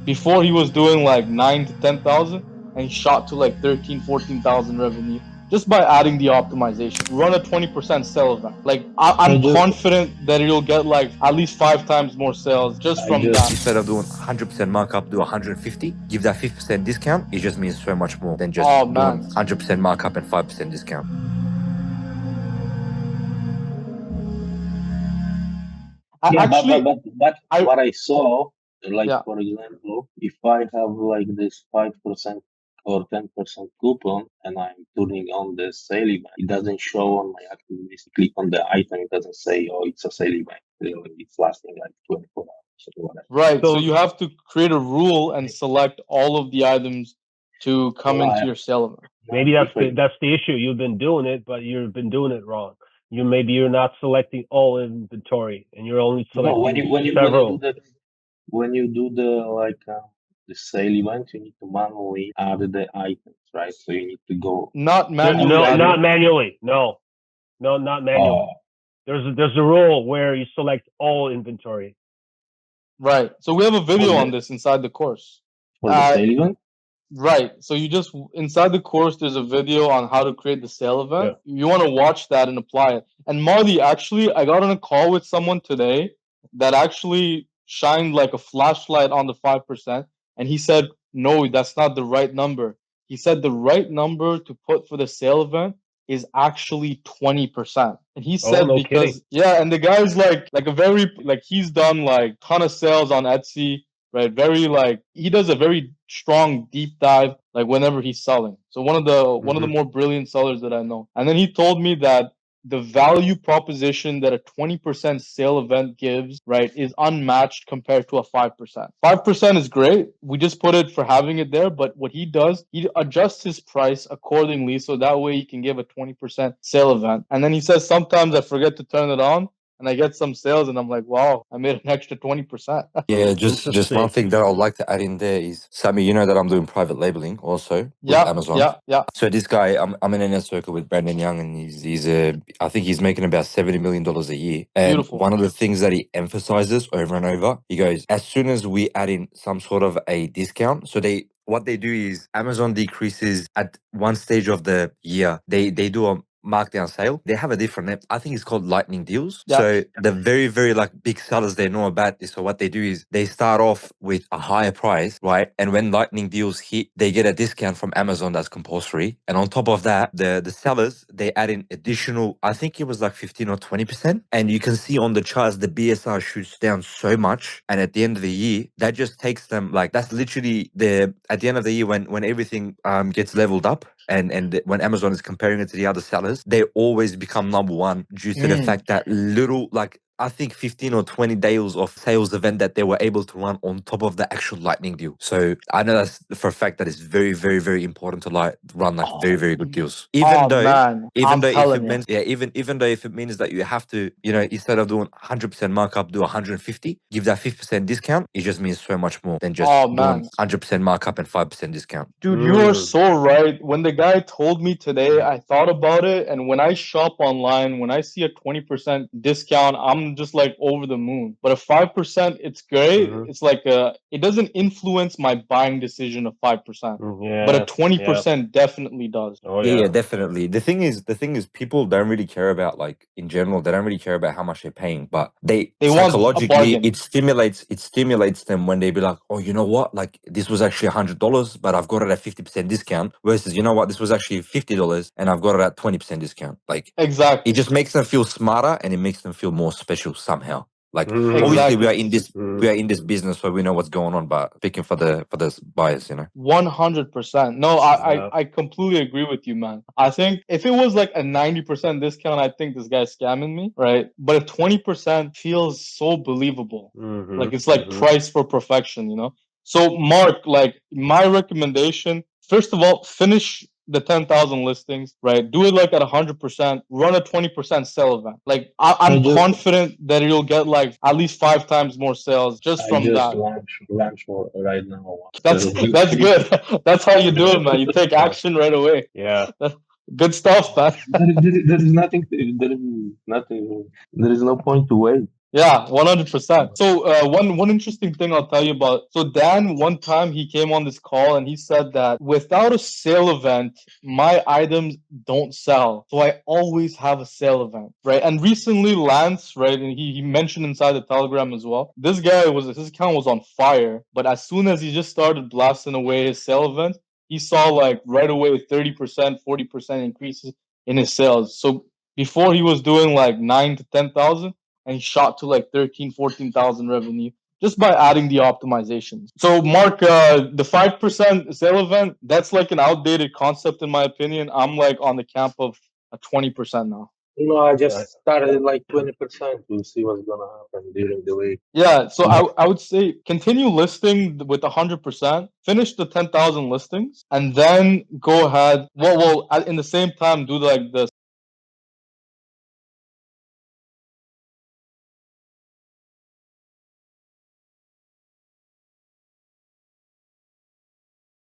Before he was doing like 9 to 10,000, and he shot to like 13, 14,000 revenue just by adding the optimization. Run a 20% sale event. Like I I'm just, confident that you'll get like at least 5 times more sales just I from just, that. Instead of doing 100% markup, do 150. Give that 50% discount. It just means so much more than just Oh doing man. 100% markup and 5% discount. yeah, Actually, but I what I saw, like yeah. for example, if I have like this 5% or 10% coupon and I'm turning on the sale event, it doesn't show on my active list. Click on the item, it doesn't say, oh, it's a sale event. It's lasting like 24 hours or whatever. Right. So So you have to create a rule and select all of the items to come So into your sale event. maybe if I, that's the issue. You've been doing it, but you've been doing it wrong. You're not selecting all inventory, and you're only no, selecting several. when you do the sale event, you need to manually add the items, right? So you need to go. Not No, manually no, adding. not manually. No, no, not manually. Oh, There's a rule where you select all inventory. Right. So we have a for video on the this inside the course. for the sale event. Right. So you just inside the course, there's a video on how to create the sale event. You want to watch that and apply it. And Marley, actually, I got on a call with someone today that actually shined like a flashlight on the 5%. And he said, no, that's not the right number. He said the right number to put for the sale event is actually 20%. And he Oh, said no kidding. because yeah, and the guy's like a very like he's done like ton of sales on Etsy, right? Very like he does a very strong deep dive like whenever he's selling. So one of the more brilliant sellers that I know. And then he told me that the value proposition that a 20% sale event gives, right, is unmatched compared to a 5%. 5% is great. We just put it for having it there, but what he does, he adjusts his price accordingly so that way he can give a 20% sale event. And then he says sometimes I forget to turn it on and I get some sales and I'm like, wow, I made an extra 20%. Yeah, just one Interesting. thing that I'd like to add in there is, Sammy, you know that I'm doing private labeling also with Yeah, Amazon. yeah. So this guy, I'm in an inner circle with Brandon Young, and he's I think he's making about $70 million a year. And Beautiful. one of the things that he emphasizes over and over, he goes, as soon as we add in some sort of a discount, so what they do is Amazon decreases at one stage of the year. They do a markdown sale. They have a different name. I think it's called lightning deals. Yeah. So the very, very like big sellers, they know about this. So what they do is they start off with a higher price, right? And when lightning deals hit, they get a discount from Amazon that's compulsory. And on top of that, the sellers, they add in additional, I think it was like 15 or 20%. And you can see on the charts, the BSR shoots down so much. And at the end of the year, that just takes them like, that's literally at the end of the year when everything gets leveled up. And when Amazon is comparing it to the other sellers, they always become number one due to the fact that little, like, I think 15 or 20 days of sales event that they were able to run on top of the actual lightning deal. So I know that's for a fact that it's very, very, very important to like run like very, very good deals. Even though if it means, yeah, even though if it means that you have to, you know, instead of doing 100% markup, do 150, give that 50% discount. It just means so much more than just doing 100% markup and 5% discount. Dude, you are so right. When the guy told me today, I thought about it. And when I shop online, when I see a 20% discount, I'm just like over the moon. But a 5%, it's great. It's like it doesn't influence my buying decision of 5%. Yeah, but a 20% definitely does. Oh Yeah, definitely. The thing is, people don't really care about, like, in general, they don't really care about how much they're paying, but they want a psychologically, bargain. it stimulates them when they be like, oh, you know what? Like, this was actually $100, but I've got it at 50% discount. Versus, you know what? This was actually $50 and I've got it at 20% discount. Like, Exactly. it just makes them feel smarter and it makes them feel more special somehow. Like, obviously Exactly. we are in this business, so we know what's going on, but speaking for the buyers, you know. 100%. No, I completely agree with you, man. I think if it was like a 90% discount, I think this guy's scamming me, right? But a 20% feels so believable. Like it's like price for perfection, you know? So Mark, like my recommendation, first of all, finish the 10,000 listings, right? Do it like at 100%, run a 20% sale event. Like I'm confident that you'll get like at least 5 times more sales just from that. Launch right now. That's good. That's how you do it, man. You take action right away. Yeah. Good stuff, man. There is nothing. There is no point to wait. Yeah, 100%. So one interesting thing I'll tell you about. So Dan, one time he came on this call and he said that without a sale event, my items don't sell. So I always have a sale event, right? And recently Lance, right, and he mentioned inside the Telegram as well. This guy his account was on fire, but as soon as he just started blasting away his sale event, he saw like right away 30%, 40% increases in his sales. So before he was doing like 9 to 10,000 and he shot to like 13, 14,000 revenue just by adding the optimizations. So Mark, the 5% sale event, that's like an outdated concept in my opinion. I'm like on the camp of a 20% now. I just started like 20%. We'll see what's gonna happen during the week. Yeah, so I would say continue listing with 100%, finish the 10,000 listings, and then go ahead. Well, in the same time, do like the